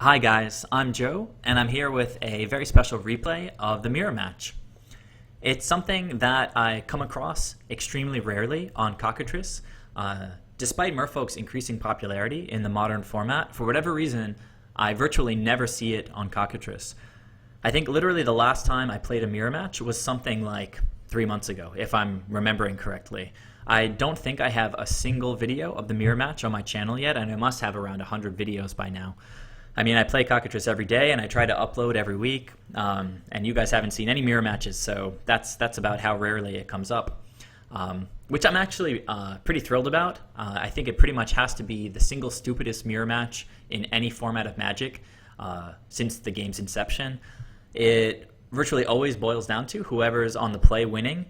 Hi guys, I'm Joe, and I'm here with a very special replay of the mirror match. It's something that I come across extremely rarely on Cockatrice. Despite Merfolk's increasing popularity in the modern format, for whatever reason, I virtually never see it on Cockatrice. I think literally the last time I played a mirror match was something like 3 months ago, if I'm remembering correctly. I don't think I have a single video of the mirror match on my channel yet, and I must have around 100 videos by now. I mean, I play Cockatrice every day, and I try to upload every week, and you guys haven't seen any mirror matches, so that's about how rarely it comes up, which I'm actually pretty thrilled about. I think it pretty much has to be the single stupidest mirror match in any format of Magic since the game's inception. It virtually always boils down to whoever's on the play winning.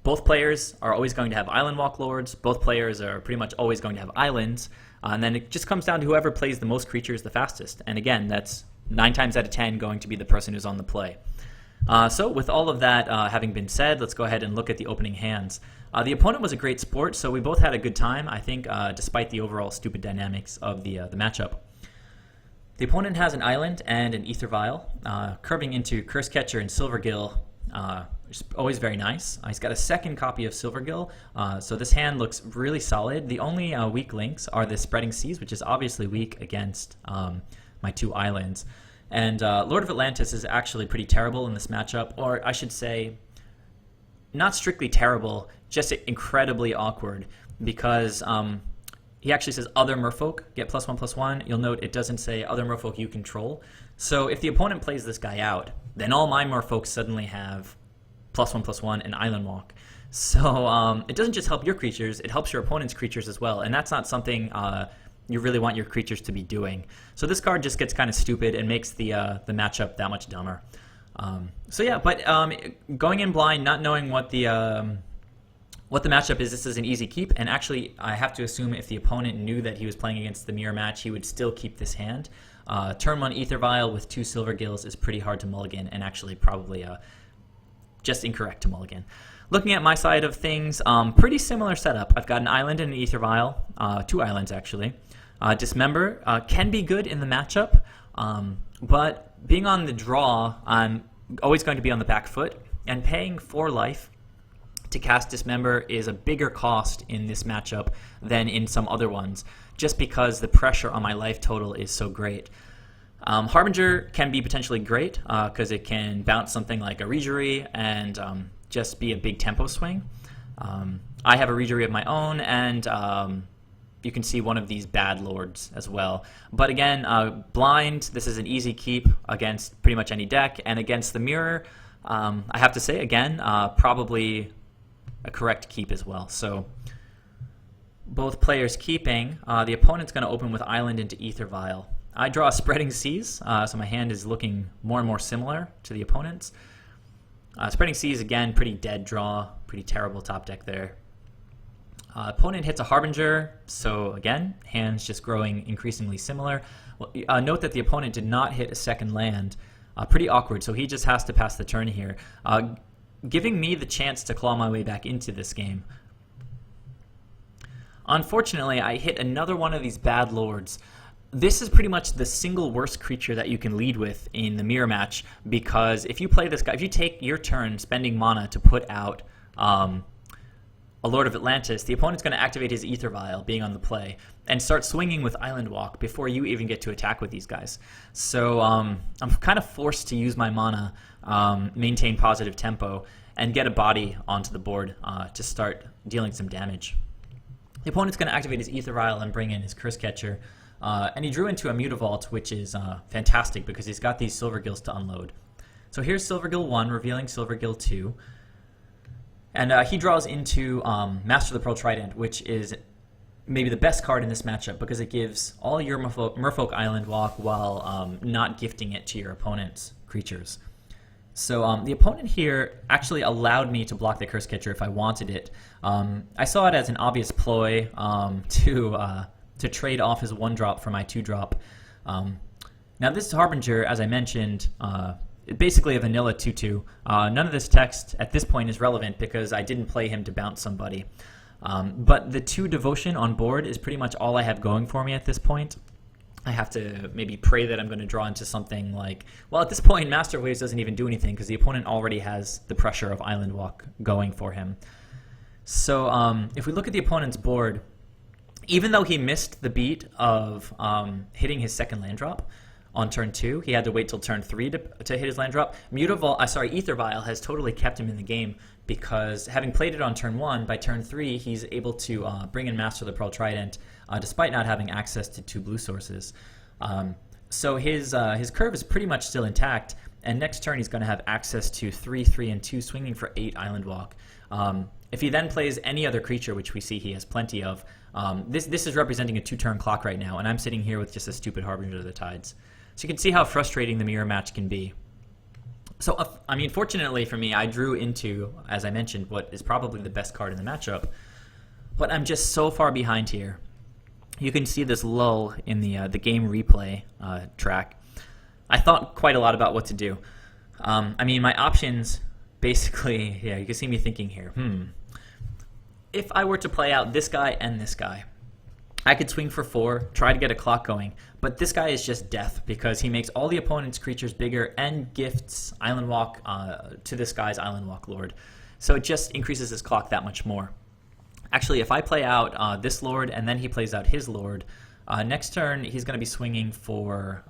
Both players are always going to have Island Walk Lords. Both players are pretty much always going to have islands. And then it just comes down to whoever plays the most creatures the fastest. And again, that's 9 times out of 10 going to be the person who's on the play. So with all of that having been said, let's go ahead and look at the opening hands. The opponent was a great sport, so we both had a good time, I think, despite the overall stupid dynamics of the matchup. The opponent has an island and an AEther Vial, curving into Cursecatcher and Silvergill, which is always very nice. He's got a second copy of Silvergill, so this hand looks really solid. The only weak links are the Spreading Seas, which is obviously weak against my 2 islands. And Lord of Atlantis is actually pretty terrible in this matchup, or I should say, not strictly terrible, just incredibly awkward, because he actually says other Merfolk get +1/+1. You'll note it doesn't say other Merfolk you control. So if the opponent plays this guy out, then all my Merfolk suddenly have +1/+1 and Island Walk. So it doesn't just help your creatures, it helps your opponent's creatures as well, and that's not something you really want your creatures to be doing. So this card just gets kind of stupid and makes the matchup that much dumber. So yeah, but going in blind, not knowing what the matchup is, this is an easy keep, and actually I have to assume if the opponent knew that he was playing against the mirror match, he would still keep this hand. Turn 1 AEther Vial with 2 Silvergills is pretty hard to mulligan, and actually probably just incorrect to mulligan. Looking at my side of things, pretty similar setup. I've got an island and an AEther Vial, 2 islands actually. Dismember can be good in the matchup, but being on the draw, I'm always going to be on the back foot, and paying 4 life to cast Dismember is a bigger cost in this matchup than in some other ones, just because the pressure on my life total is so great. Harbinger can be potentially great because it can bounce something like a Reejerey and just be a big tempo swing. I have a Reejerey of my own, and you can see one of these bad lords as well. But again, blind, this is an easy keep against pretty much any deck, and against the mirror, I have to say, again, probably a correct keep as well. So both players keeping, the opponent's going to open with island into AEther Vial. I draw a Spreading Seas, so my hand is looking more and more similar to the opponent's. Spreading Seas, again, pretty dead draw, pretty terrible top deck there. Opponent hits a Harbinger, so again, hands just growing increasingly similar. Well, note that the opponent did not hit a second land. Pretty awkward, so he just has to pass the turn here, giving me the chance to claw my way back into this game. Unfortunately, I hit another one of these bad lords. This is pretty much the single worst creature that you can lead with in the mirror match, because if you play this guy, if you take your turn spending mana to put out a Lord of Atlantis, the opponent's going to activate his AEther Vial, being on the play, and start swinging with Island Walk before you even get to attack with these guys. So I'm kind of forced to use my mana, maintain positive tempo, and get a body onto the board to start dealing some damage. The opponent's going to activate his AEther Vial and bring in his Cursecatcher, and he drew into a Mutavault, which is fantastic because he's got these Silvergills to unload. So here's Silvergill 1, revealing Silvergill 2. And he draws into Master of the Pearl Trident, which is maybe the best card in this matchup because it gives all your Merfolk Island Walk while not gifting it to your opponent's creatures. So the opponent here actually allowed me to block the Cursecatcher if I wanted it. I saw it as an obvious ploy to trade off his 1-drop for my 2-drop. Now this Harbinger, as I mentioned, basically a vanilla 2/2. None of this text at this point is relevant because I didn't play him to bounce somebody. But the 2 Devotion on board is pretty much all I have going for me at this point. I have to maybe pray that I'm going to draw into something like, well, at this point, Master Waves doesn't even do anything because the opponent already has the pressure of Island Walk going for him. So if we look at the opponent's board, even though he missed the beat of hitting his second land drop on turn 2, he had to wait till turn 3 to hit his land drop. AEther Vial has totally kept him in the game because having played it on turn 1, by turn 3, he's able to bring in Master of the Pearl Trident despite not having access to 2 blue sources. So his curve is pretty much still intact, and next turn he's going to have access to 3, 3, and 2, swinging for 8 Island Walk. If he then plays any other creature, which we see he has plenty of, this is representing a 2-turn clock right now, and I'm sitting here with just a stupid Harbinger of the Tides. So you can see how frustrating the mirror match can be. So, I mean, fortunately for me, I drew into, as I mentioned, what is probably the best card in the matchup, but I'm just so far behind here. You can see this lull in the game replay track. I thought quite a lot about what to do. I mean, my options basically, yeah, you can see me thinking here, if I were to play out this guy and this guy, I could swing for 4, try to get a clock going, but this guy is just death because he makes all the opponent's creatures bigger and gifts Island Walk to this guy's Island Walk Lord. So it just increases his clock that much more. Actually, if I play out this Lord and then he plays out his Lord, next turn he's going to be swinging for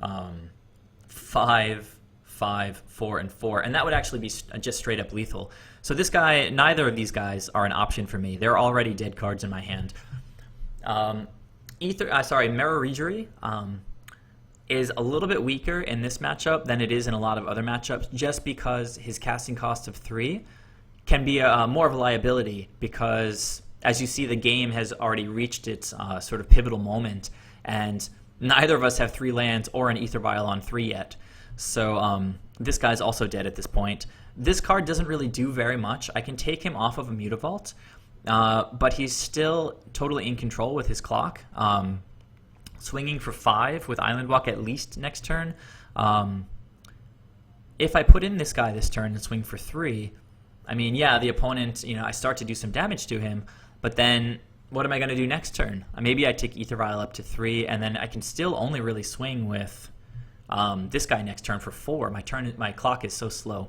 5, 5, 4, and 4, and that would actually be just straight up lethal. So this guy, neither of these guys are an option for me. They're already dead cards in my hand. Merrow Reejerey is a little bit weaker in this matchup than it is in a lot of other matchups, just because his casting cost of 3 can be more of a liability because, as you see, the game has already reached its sort of pivotal moment, and neither of us have 3 lands or an Aether Vial on 3 yet. So this guy's also dead at this point. This card doesn't really do very much. I can take him off of a Mutavault, but he's still totally in control with his clock. Swinging for 5 with Island Walk at least next turn. If I put in this guy this turn and swing for 3, I mean, yeah, the opponent, I start to do some damage to him, but then what am I going to do next turn? Maybe I take Aether Vial up to 3, and then I can still only really swing with this guy next turn for 4. My clock is so slow.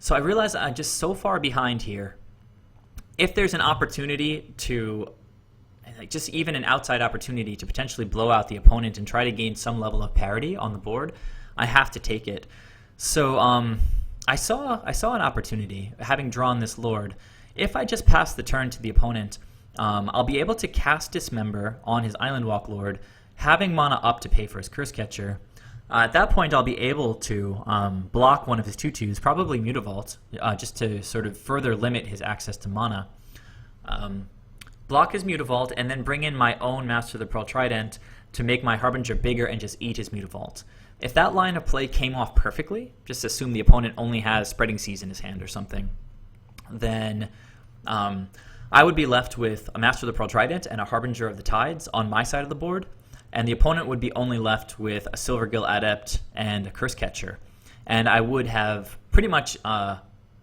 So I realize I'm just so far behind here. If there's an opportunity to, just even an outside opportunity to potentially blow out the opponent and try to gain some level of parity on the board, I have to take it. So I saw an opportunity, having drawn this Lord. If I just pass the turn to the opponent, I'll be able to cast Dismember on his Island Walk Lord, having mana up to pay for his Cursecatcher. At that point, I'll be able to block one of his 2/2s, probably Mutavault, just to sort of further limit his access to mana. Block his Mutavault, and then bring in my own Master of the Pearl Trident to make my Harbinger bigger and just eat his Mutavault. If that line of play came off perfectly, just assume the opponent only has Spreading Seas in his hand or something, then I would be left with a Master of the Pearl Trident and a Harbinger of the Tides on my side of the board, and the opponent would be only left with a Silvergill Adept and a Cursecatcher. And I would have pretty much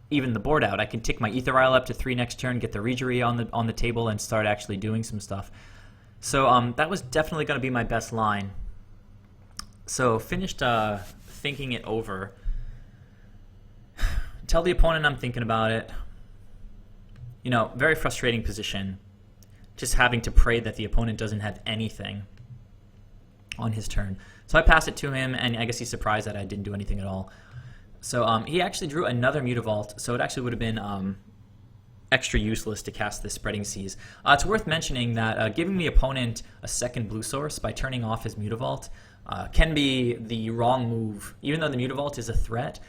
even the board out. I can take my Aether Vial up to 3 next turn, get the Reejerey on the table, and start actually doing some stuff. So that was definitely going to be my best line. So finished thinking it over. Tell the opponent I'm thinking about it. Very frustrating position. Just having to pray that the opponent doesn't have anything on his turn. So I pass it to him, and I guess he's surprised that I didn't do anything at all. So he actually drew another Mutavault, so it actually would have been extra useless to cast this Spreading Seas. It's worth mentioning that giving the opponent a second blue source by turning off his Mutavault can be the wrong move. Even though the Mutavault is a threat,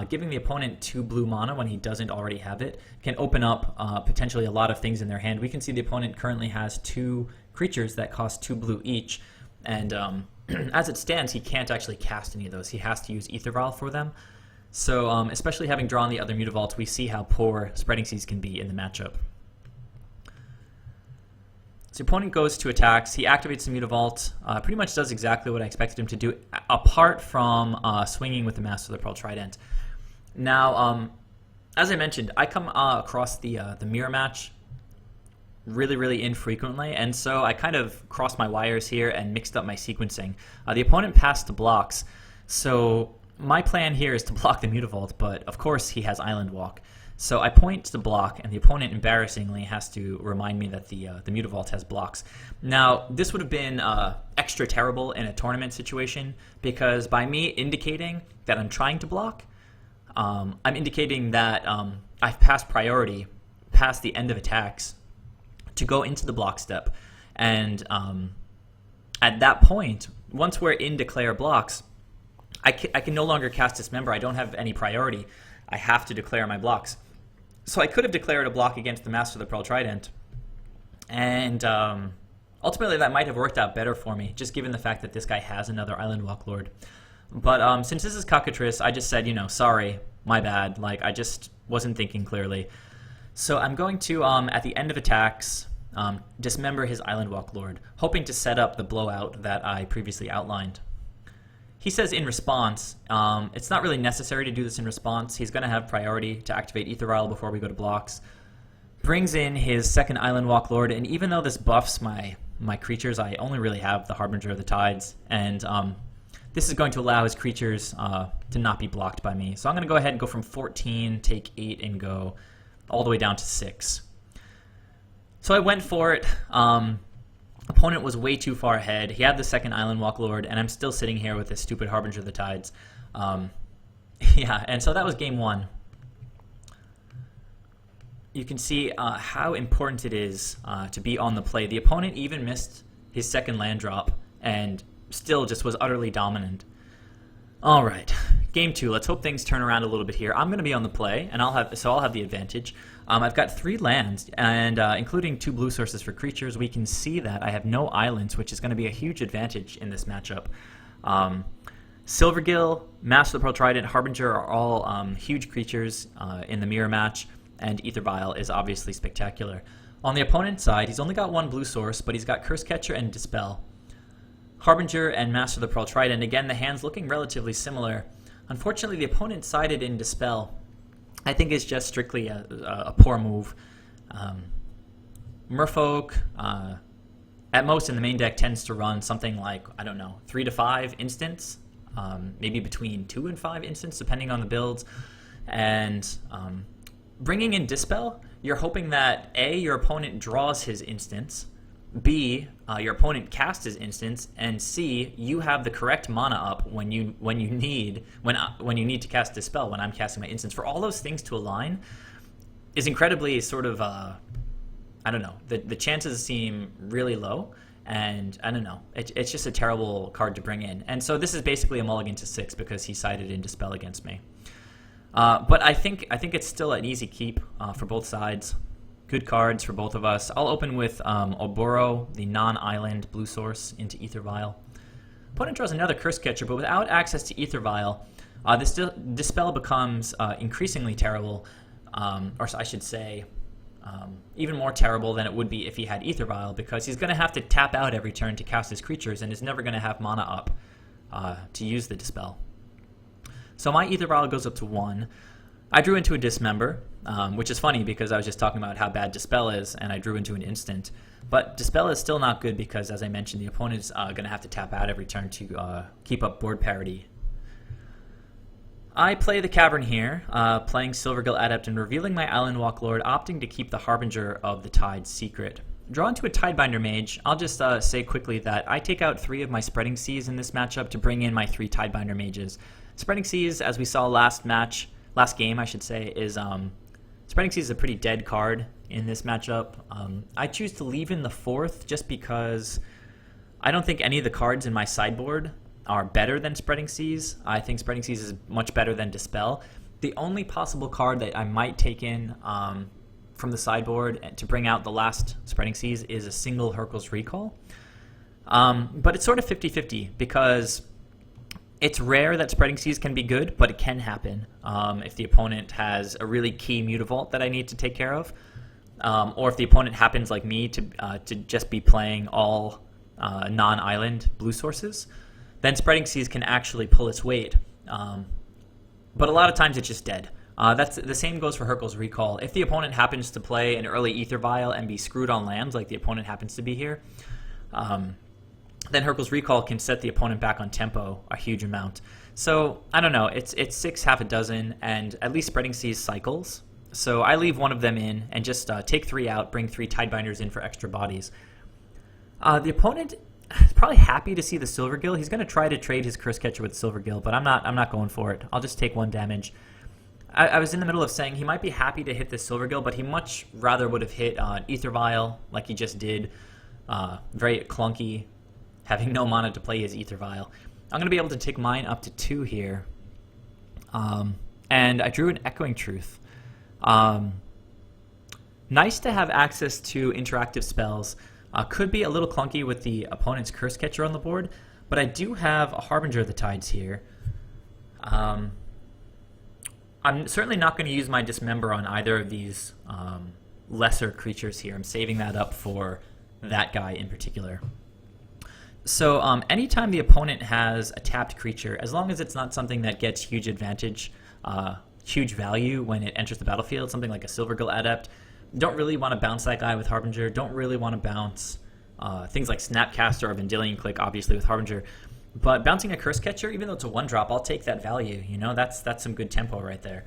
giving the opponent 2 blue mana when he doesn't already have it can open up potentially a lot of things in their hand. We can see the opponent currently has 2 creatures that cost 2 blue each, and as it stands, he can't actually cast any of those. He has to use Aether Vial for them. So especially having drawn the other Mutavault, we see how poor Spreading Seas can be in the matchup. So the opponent goes to attacks. He activates the Mutavault. Pretty much does exactly what I expected him to do, apart from swinging with the Master of the Pearl Trident. Now, as I mentioned, I come across the mirror match really, really infrequently, and so I kind of crossed my wires here and mixed up my sequencing. The opponent passed the blocks, so my plan here is to block the Mutavault, but of course he has Island Walk. So I point to block, and the opponent embarrassingly has to remind me that the Mutavault has blocks. Now, this would have been extra terrible in a tournament situation, because by me indicating that I'm trying to block, I'm indicating that I've passed priority, past the end of attacks, to go into the block step. And at that point, once we're in declare blocks, I can no longer cast Dismember. I don't have any priority. I have to declare my blocks. So I could have declared a block against the Master of the Pearl Trident, and ultimately that might have worked out better for me, just given the fact that this guy has another Island Walk Lord. But since this is Cockatrice, I just said, sorry, my bad. Like, I just wasn't thinking clearly. So I'm going to, at the end of attacks, dismember his Island Walk Lord, hoping to set up the blowout that I previously outlined. He says in response, it's not really necessary to do this in response. He's going to have priority to activate AEther Vial before we go to blocks. Brings in his second Island Walk Lord, and even though this buffs my creatures, I only really have the Harbinger of the Tides, and this is going to allow his creatures to not be blocked by me. So I'm going to go ahead and go from 14, take 8, and go all the way down to 6. So I went for it. Opponent was way too far ahead. He had the second Island Walk Lord, and I'm still sitting here with this stupid Harbinger of the Tides. Yeah, and so that was game 1. You can see how important it is to be on the play. The opponent even missed his second land drop and still just was utterly dominant. All right, game 2. Let's hope things turn around a little bit here. I'm going to be on the play, and I'll have the advantage. I've got 3 lands, and including 2 blue sources for creatures. We can see that I have no islands, which is going to be a huge advantage in this matchup. Silvergill, Master of the Pearl Trident, Harbinger are all huge creatures in the mirror match, and AEther Vial is obviously spectacular. On the opponent's side, he's only got 1 blue source, but he's got Cursecatcher and Dispel. Harbinger and Master of the Pearl Trident, again, the hands looking relatively similar. Unfortunately, the opponent sided in Dispel. I think it's just strictly a poor move. Merfolk, at most in the main deck, tends to run something like, 3 to 5 instants, maybe between 2 and 5 instants, depending on the builds. And bringing in Dispel, you're hoping that A, your opponent draws his instants, B, your opponent casts his instance, and C, you have the correct mana up when you need to cast Dispel. When I'm casting my instance, for all those things to align, is incredibly sort of the chances seem really low, and I don't know. It's just a terrible card to bring in, and so this is basically a mulligan to 6 because he sided in Dispel against me. But I think it's still an easy keep for both sides. Good cards for both of us. I'll open with Oboro, the non-island blue source, into AEther Vial. Opponent draws another Cursecatcher, but without access to AEther Vial, this Dispel becomes increasingly terrible, or I should say, even more terrible than it would be if he had AEther Vial, because he's going to have to tap out every turn to cast his creatures, and is never going to have mana up to use the Dispel. So my AEther Vial goes up to 1. I drew into a Dismember, which is funny because I was just talking about how bad Dispel is, and I drew into an instant. But Dispel is still not good because, as I mentioned, the opponent's going to have to tap out every turn to keep up board parity. I play the Cavern here, playing Silvergill Adept and revealing my Island Walk Lord, opting to keep the Harbinger of the Tide secret. Drawn to a Tidebinder Mage, I'll just say quickly that I take out 3 of my Spreading Seas in this matchup to bring in my 3 Tidebinder Mages. Spreading Seas, as we saw last game, I should say, is Spreading Seas is a pretty dead card in this matchup. I choose to leave in the 4th just because I don't think any of the cards in my sideboard are better than Spreading Seas. I think Spreading Seas is much better than Dispel. The only possible card that I might take in from the sideboard to bring out the last Spreading Seas is a single Hurkyl's Recall. But it's sort of 50-50 because it's rare that Spreading Seas can be good, but it can happen if the opponent has a really key Mutavault that I need to take care of, or if the opponent happens, like me, to just be playing all non-island blue sources, then Spreading Seas can actually pull its weight. But a lot of times it's just dead. That's the same goes for Hurkyl's Recall. If the opponent happens to play an early AEther Vial and be screwed on lands, like the opponent happens to be here, then Hurkyl's Recall can set the opponent back on tempo a huge amount. So I don't know. It's 6 half a dozen, and at least Spreading Seas cycles. So I leave one of them in and just take 3 out, bring 3 Tidebinders in for extra bodies. The opponent is probably happy to see the Silvergill. He's going to try to trade his Cursecatcher with Silvergill, but I'm not going for it. I'll just take 1 damage. I was in the middle of saying he might be happy to hit the Silvergill, but he much rather would have hit AEther Vial like he just did. Very clunky, having no mana to play his AEther Vial. I'm going to be able to take mine up to 2 here. And I drew an Echoing Truth. Nice to have access to interactive spells. Could be a little clunky with the opponent's Cursecatcher on the board, but I do have a Harbinger of the Tides here. I'm certainly not going to use my Dismember on either of these lesser creatures here. I'm saving that up for that guy in particular. So anytime the opponent has a tapped creature, as long as it's not something that gets huge advantage, huge value when it enters the battlefield, something like a Silvergill Adept, don't really want to bounce that guy with Harbinger, don't really want to bounce things like Snapcaster or Vendilion Click, obviously, with Harbinger. But bouncing a Cursecatcher, even though it's a 1-drop, I'll take that value. You know, that's some good tempo right there.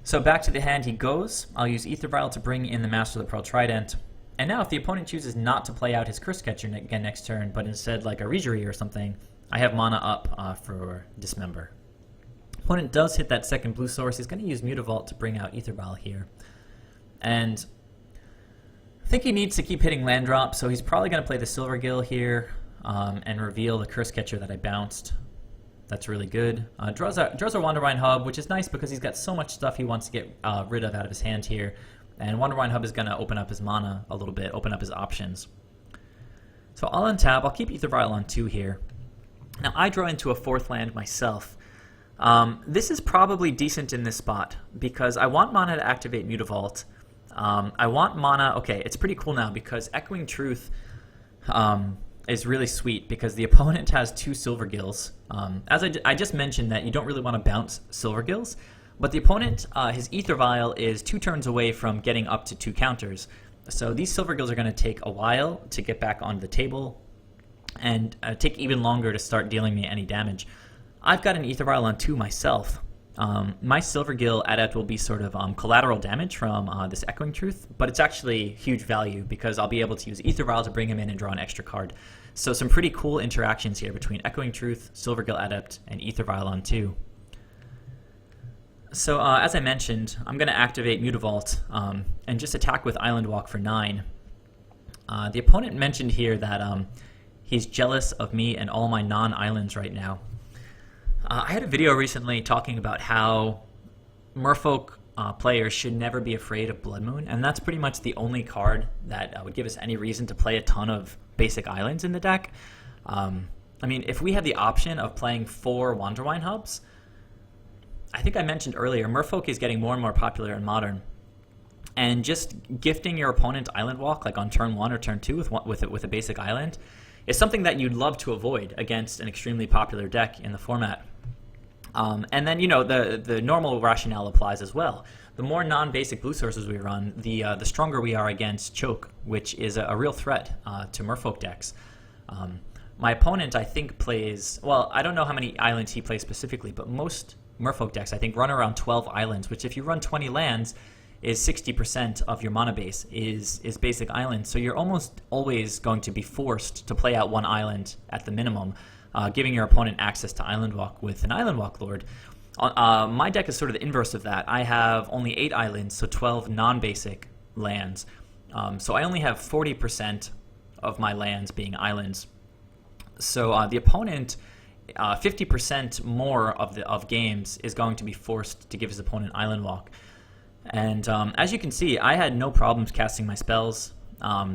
So back to the hand he goes. I'll use AEther Vial to bring in the Master of the Pearl Trident. And now if the opponent chooses not to play out his Cursecatcher again next turn, but instead like a Reejerey or something, I have mana up for Dismember. Opponent does hit that second blue source. He's going to use Mutavault to bring out AEther Vial here. And I think he needs to keep hitting land drops, so he's probably going to play the Silvergill here. And reveal the Cursecatcher that I bounced. That's really good. Draws a Wanderwine Hub, which is nice because he's got so much stuff he wants to get rid of out of his hand here. And Wanderwine Hub is going to open up his mana a little bit, open up his options. So I'll untap. I'll keep AEther Vial on 2 here. Now I draw into a 4th land myself. This is probably decent in this spot because I want mana to activate Mutavault. I want mana... Okay, it's pretty cool now because Echoing Truth... is really sweet because the opponent has 2 Silvergills. As I just mentioned that you don't really want to bounce Silvergills, but the opponent, his AEther Vial is 2 turns away from getting up to 2 counters. So these Silvergills are going to take a while to get back onto the table and take even longer to start dealing me any damage. I've got an AEther Vial on 2 myself. My Silvergill Adept will be sort of collateral damage from this Echoing Truth, but it's actually huge value because I'll be able to use AEther Vial to bring him in and draw an extra card. So some pretty cool interactions here between Echoing Truth, Silvergill Adept, and AEther Vial on 2. So as I mentioned, I'm going to activate Mutavault and just attack with Island Walk for 9. The opponent mentioned here that he's jealous of me and all my non-islands right now. I had a video recently talking about how Merfolk players should never be afraid of Blood Moon, and that's pretty much the only card that would give us any reason to play a ton of basic islands in the deck. I mean, if we had the option of playing 4 Wanderwine Hubs, I think I mentioned earlier, Merfolk is getting more and more popular in Modern, and just gifting your opponent Island Walk, like on turn 1 or turn 2 with a basic island, is something that you'd love to avoid against an extremely popular deck in the format. And then, you know, the normal rationale applies as well. The more non-basic blue sources we run, the stronger we are against Choke, which is a real threat to Merfolk decks. My opponent, I think, plays... Well, I don't know how many islands he plays specifically, but most Merfolk decks, I think, run around 12 islands, which if you run 20 lands, is 60% of your mana base is basic islands. So you're almost always going to be forced to play out 1 island at the minimum, giving your opponent access to Island Walk with an Island Walk Lord. My deck is sort of the inverse of that. I have only 8 islands, so 12 non-basic lands. So I only have 40% of my lands being islands. So the opponent, 50% more of games is going to be forced to give his opponent Island Walk. And as you can see, I had no problems casting my spells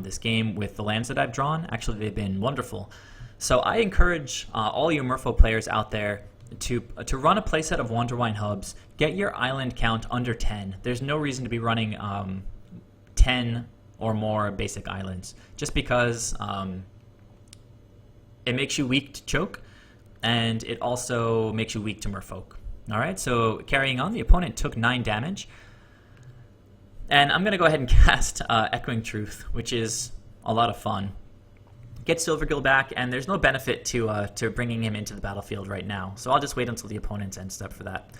this game with the lands that I've drawn. Actually, they've been wonderful. So I encourage all you Merfolk players out there to run a playset of Wanderwine Hubs. Get your island count under 10. There's no reason to be running 10 or more basic islands, just because it makes you weak to Choke, and it also makes you weak to Merfolk. Alright, so carrying on, the opponent took 9 damage. And I'm going to go ahead and cast Echoing Truth, which is a lot of fun. Get Silvergill back, and there's no benefit to bringing him into the battlefield right now. So I'll just wait until the opponent's end step for that.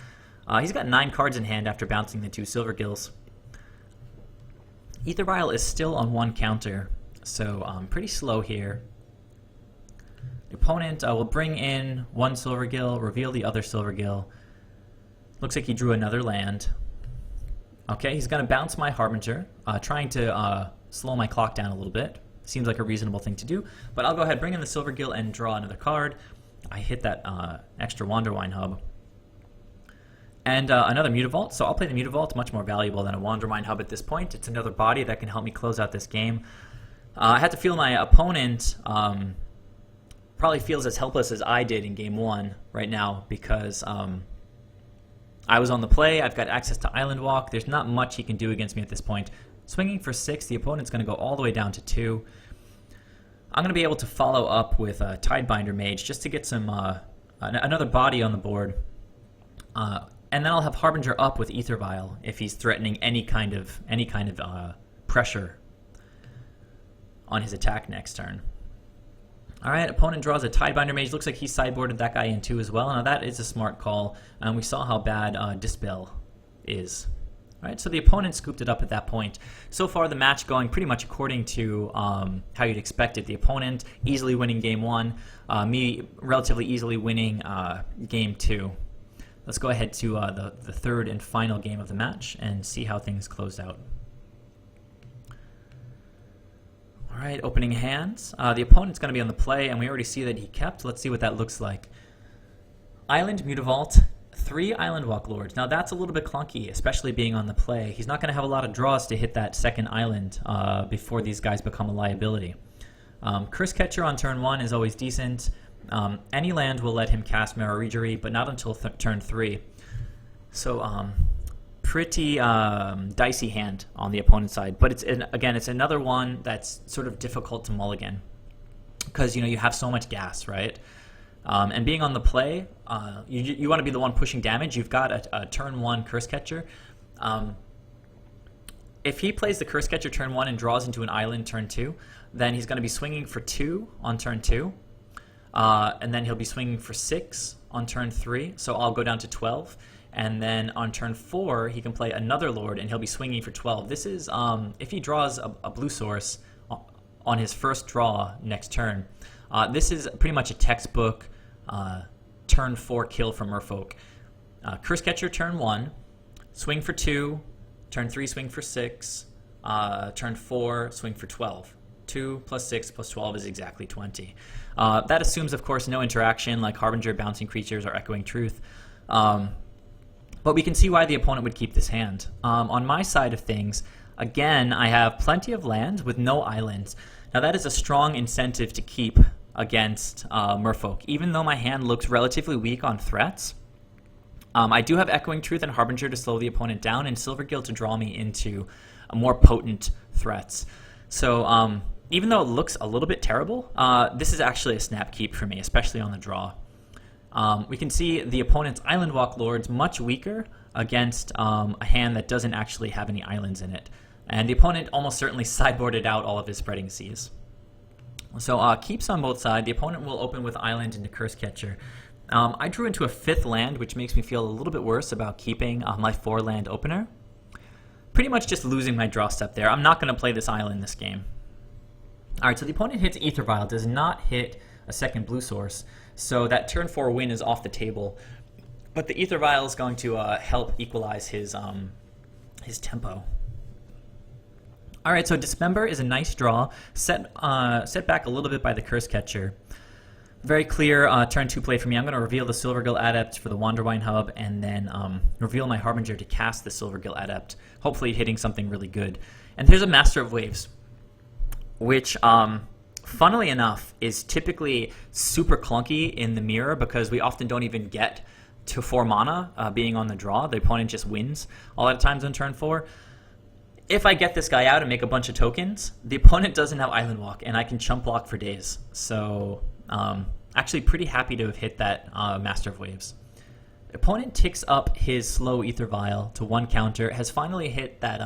He's got 9 cards in hand after bouncing the 2 Silvergills. AEther Vial is still on 1 counter, so pretty slow here. The opponent will bring in 1 Silvergill, reveal the other Silvergill. Looks like he drew another land. Okay, he's going to bounce my Harbinger, trying to slow my clock down a little bit. Seems like a reasonable thing to do, but I'll go ahead, bring in the Silvergill, and draw another card. I hit that extra Wanderwine Hub. And another Mutavault, so I'll play the Mutavault, much more valuable than a Wanderwine Hub at this point. It's another body that can help me close out this game. I had to feel my opponent probably feels as helpless as I did in Game 1 right now, because I was on the play, I've got access to Island Walk, there's not much he can do against me at this point. Swinging for 6, the opponent's going to go all the way down to 2. I'm going to be able to follow up with Tidebinder Mage just to get some another body on the board. And then I'll have Harbinger up with AEther Vial if he's threatening any kind of pressure on his attack next turn. Alright, opponent draws a Tidebinder Mage. Looks like he sideboarded that guy in too as well. Now that is a smart call. We saw how bad Dispel is. Alright, so the opponent scooped it up at that point. So far the match going pretty much according to how you'd expect it. The opponent easily winning Game 1, me relatively easily winning Game 2. Let's go ahead to the third and final game of the match and see how things closed out. Alright, opening hands. The opponent's going to be on the play, and we already see that he kept. Let's see what that looks like. Island, Mutavault, 3 Island Walk Lords. Now that's a little bit clunky, especially being on the play. He's not going to have a lot of draws to hit that second island before these guys become a liability. Cursecatcher on turn 1 is always decent. Any land will let him cast Merrow Reejerey, but not until turn 3. So pretty dicey hand on the opponent's side. But again, it's another one that's sort of difficult to mulligan because you have so much gas, right? And being on the play, you want to be the one pushing damage. You've got a turn 1 Cursecatcher. If he plays the Cursecatcher turn 1 and draws into an island turn 2, then he's going to be swinging for 2 on turn 2. And then he'll be swinging for 6 on turn 3, so I'll go down to 12. And then on turn 4, he can play another Lord, and he'll be swinging for 12. This is, if he draws a blue source on his first draw next turn, this is pretty much a textbook turn 4 kill from Merfolk. Cursecatcher turn 1, swing for 2, turn 3 swing for 6, turn 4 swing for 12. 2 plus 6 plus 12 is exactly 20. That assumes, of course, no interaction like Harbinger, Bouncing Creatures, or Echoing Truth. But we can see why the opponent would keep this hand. On my side of things, again, I have plenty of lands with no islands. Now that is a strong incentive to keep against Merfolk. Even though my hand looks relatively weak on threats, I do have Echoing Truth and Harbinger to slow the opponent down, and Silvergill to draw me into more potent threats. So even though it looks a little bit terrible, this is actually a snap keep for me, especially on the draw. We can see the opponent's Island Walk Lords much weaker against a hand that doesn't actually have any islands in it. And the opponent almost certainly sideboarded out all of his Spreading Seas. So keeps on both sides. The opponent will open with Island into Cursecatcher. I drew into a 5th land, which makes me feel a little bit worse about keeping my 4-land opener. Pretty much just losing my draw step there. I'm not going to play this island this game. Alright, so the opponent hits AEther Vial, does not hit a second blue source. So that turn 4 win is off the table. But the AEther Vial is going to help equalize his tempo. Alright, so Dismember is a nice draw, set back a little bit by the Cursecatcher. Very clear turn 2 play for me. I'm going to reveal the Silvergill Adept for the Wanderwine Hub, and then reveal my Harbinger to cast the Silvergill Adept, hopefully hitting something really good. And here's a Master of Waves, which, funnily enough, is typically super clunky in the mirror because we often don't even get to 4 mana being on the draw. The opponent just wins a lot of times on turn 4. If I get this guy out and make a bunch of tokens, the opponent doesn't have Island Walk, and I can chump block for days. So actually pretty happy to have hit that Master of Waves. Opponent ticks up his slow Aether Vial to 1 counter, has finally hit that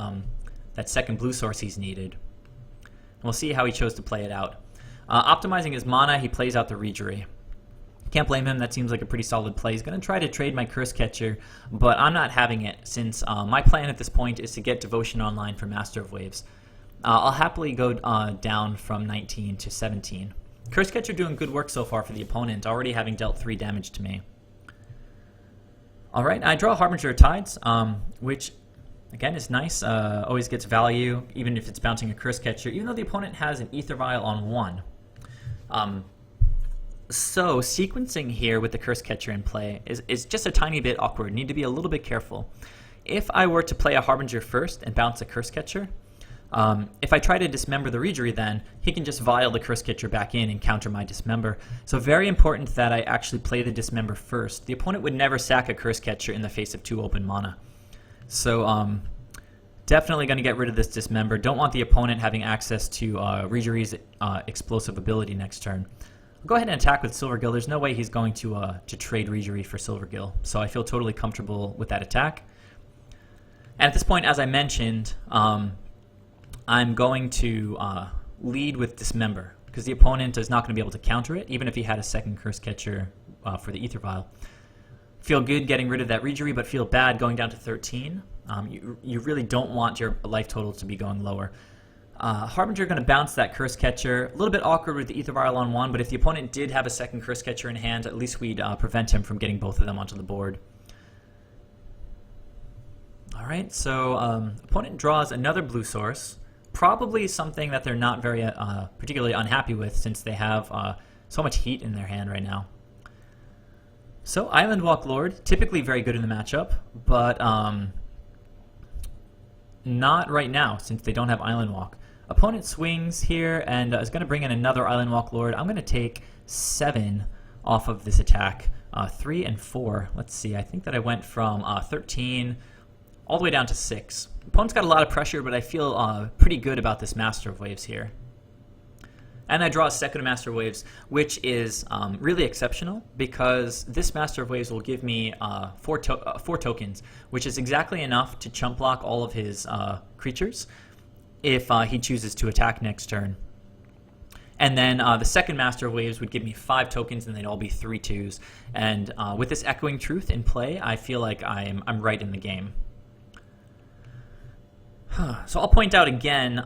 that second blue source he's needed. And we'll see how he chose to play it out. Optimizing his mana, he plays out the Reejerey. Can't blame him, that seems like a pretty solid play. He's going to try to trade my Cursecatcher, but I'm not having it since my plan at this point is to get Devotion online for Master of Waves. I'll happily go down from 19 to 17. Cursecatcher doing good work so far for the opponent, already having dealt 3 damage to me. Alright, I draw Harbinger of Tides, which, again, is nice. Always gets value, even if it's bouncing a Cursecatcher, even though the opponent has an Aether Vial on 1. So, sequencing here with the Cursecatcher in play is just a tiny bit awkward. Need to be a little bit careful. If I were to play a Harbinger first and bounce a Cursecatcher, if I try to Dismember the Reejerey then, he can just Vial the Cursecatcher back in and counter my Dismember. So very important that I actually play the Dismember first. The opponent would never sack a Cursecatcher in the face of 2 open mana. So definitely going to get rid of this Dismember. Don't want the opponent having access to Reejerey's explosive ability next turn. I'll go ahead and attack with Silvergill. There's no way he's going to trade Reejerey for Silvergill, so I feel totally comfortable with that attack. And at this point, as I mentioned, I'm going to lead with Dismember, because the opponent is not going to be able to counter it, even if he had a second Cursecatcher for the Aether Vial. Feel good getting rid of that Reejerey, but feel bad going down to 13. You really don't want your life total to be going lower. Harbinger going to bounce that Cursecatcher. A little bit awkward with the Aether Vial on 1, but if the opponent did have a second Cursecatcher in hand, at least we'd prevent him from getting both of them onto the board. Alright, so opponent draws another blue source. Probably something that they're not very particularly unhappy with, since they have so much heat in their hand right now. So, Island Walk Lord, typically very good in the matchup, but not right now, since they don't have Island Walk. Opponent swings here and is going to bring in another Island Walk Lord. I'm going to take 7 off of this attack. 3 and 4. Let's see, I think that I went from 13 all the way down to 6. Opponent's got a lot of pressure, but I feel pretty good about this Master of Waves here. And I draw a second Master of Waves, which is really exceptional, because this Master of Waves will give me 4 tokens, which is exactly enough to chump block all of his creatures if he chooses to attack next turn. And then the second Master of Waves would give me 5 tokens, and they'd all be 3/2s. And with this Echoing Truth in play, I feel like I'm right in the game. So I'll point out again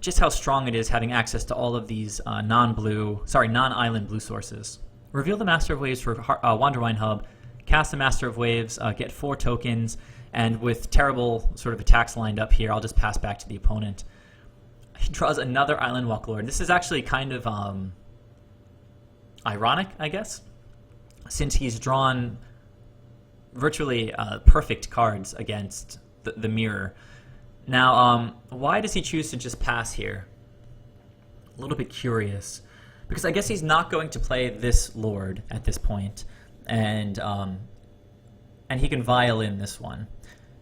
just how strong it is having access to all of these non-island blue sources. Reveal the Master of Waves for Wanderwine Hub, cast the Master of Waves, get 4 tokens, and with terrible sort of attacks lined up here, I'll just pass back to the opponent. He draws another Island Walk Lord. This is actually kind of ironic, I guess, since he's drawn virtually perfect cards against the mirror. Now, why does he choose to just pass here? A little bit curious. Because I guess he's not going to play this Lord at this point, and he can Vial in this one.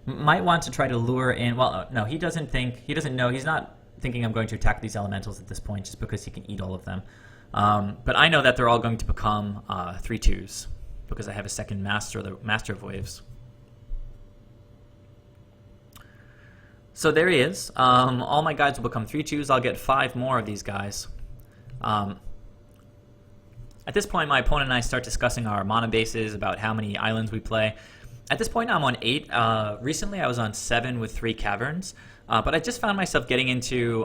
Might want to try to lure in, well, no, he doesn't know, he's not thinking I'm going to attack these elementals at this point just because he can eat all of them. But I know that they're all going to become 3/2s, because I have a second Master, the Master of Waves. So there he is. All my guys will become 3/2s. I'll get 5 more of these guys. At this point, my opponent and I start discussing our mana bases, about how many islands we play. At this point, I'm on 8. Recently, I was on 7 with 3 caverns. But I just found myself getting into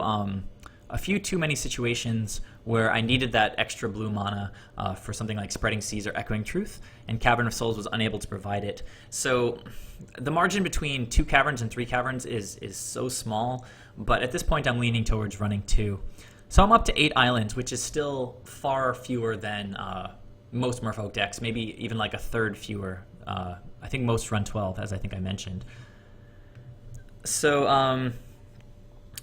a few too many situations where I needed that extra blue mana for something like Spreading Seas or Echoing Truth, and Cavern of Souls was unable to provide it. So the margin between 2 caverns and 3 caverns is so small, but at this point I'm leaning towards running 2. So I'm up to 8 islands, which is still far fewer than most Merfolk decks, maybe even like a third fewer. I think most run 12, as I think I mentioned. So,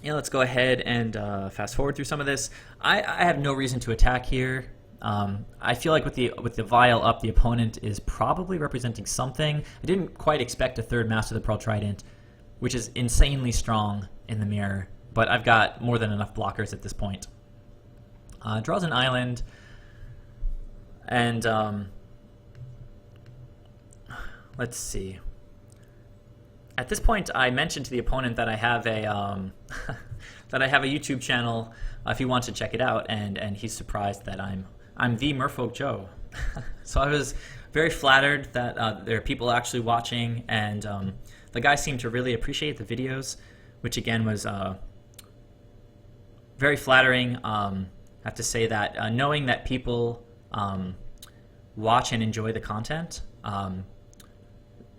yeah, let's go ahead and fast forward through some of this. I have no reason to attack here. I feel like with the Vial up, the opponent is probably representing something. I didn't quite expect a third Master of the Pearl Trident, which is insanely strong in the mirror, but I've got more than enough blockers at this point. Draws an island, and let's see. At this point, I mentioned to the opponent that I have a that I have a YouTube channel if he wants to check it out, and he's surprised that I'm the Merfolk Joe. So I was very flattered that there are people actually watching, and the guy seemed to really appreciate the videos, which again was very flattering. I have to say that knowing that people watch and enjoy the content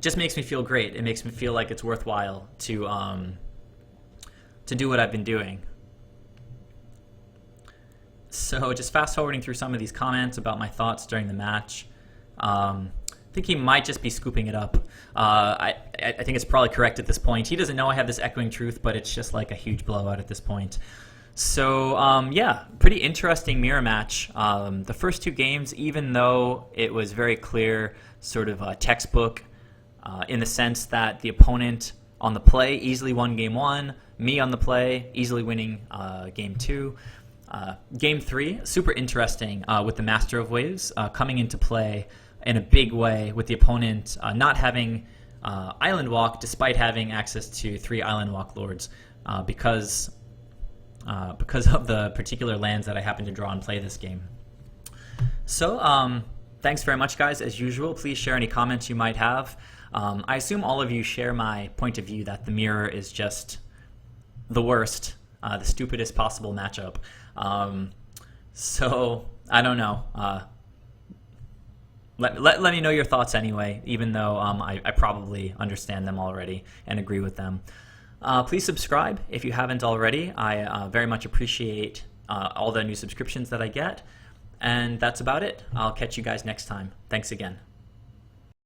just makes me feel great. It makes me feel like it's worthwhile to do what I've been doing. So just fast forwarding through some of these comments about my thoughts during the match. I think he might just be scooping it up. I think it's probably correct at this point. He doesn't know I have this Echoing Truth, but it's just like a huge blowout at this point. So yeah, pretty interesting mirror match. The first two games, even though it was very clear, sort of a textbook, in the sense that the opponent on the play easily won game one, me on the play easily winning game two. Game three, super interesting with the Master of Waves coming into play in a big way, with the opponent not having Island Walk despite having access to 3 Island Walk Lords because of the particular lands that I happen to draw and play this game. So thanks very much, guys. As usual, please share any comments you might have. I assume all of you share my point of view that the mirror is just the worst, the stupidest possible matchup. So I don't know. Let me know your thoughts anyway, even though I probably understand them already and agree with them. Please subscribe if you haven't already. I very much appreciate all the new subscriptions that I get. And that's about it. I'll catch you guys next time. Thanks again.